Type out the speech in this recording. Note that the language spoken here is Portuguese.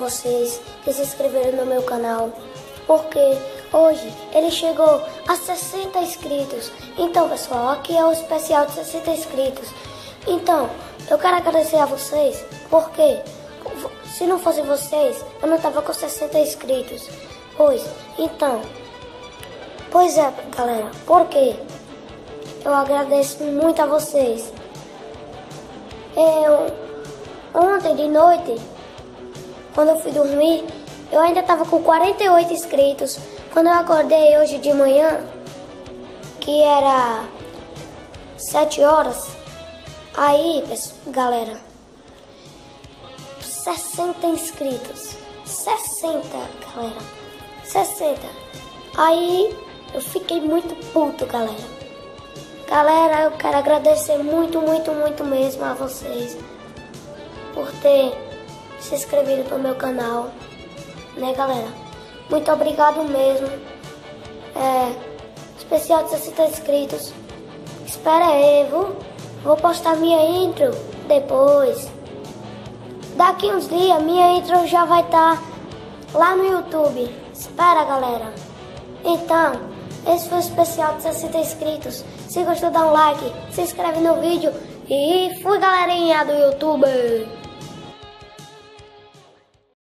vocês que se inscreveram no meu canal, porque hoje ele chegou a 60 inscritos. Então, pessoal, aqui é o especial de 60 inscritos. Então, eu quero agradecer a vocês, porque se não fosse vocês, eu não tava com 60 inscritos. Pois é, galera, porque eu agradeço muito a vocês. Ontem de noite, quando eu fui dormir, eu ainda tava com 48 inscritos. Quando eu acordei hoje de manhã, que era 7 horas, aí, galera, 60 inscritos. 60, galera. 60. Aí eu fiquei muito puto, galera. Galera, eu quero agradecer muito mesmo a vocês por ter se inscrevido no meu canal, né, galera? Muito obrigado mesmo. Especial de 60 inscritos. Espera aí, vou postar minha intro depois. Daqui uns dias minha intro já vai estar lá no YouTube. Espera, galera. Então, esse foi o especial de 60 inscritos. Se gostou, dá um like, se inscreve no vídeo e fui, galerinha do YouTube.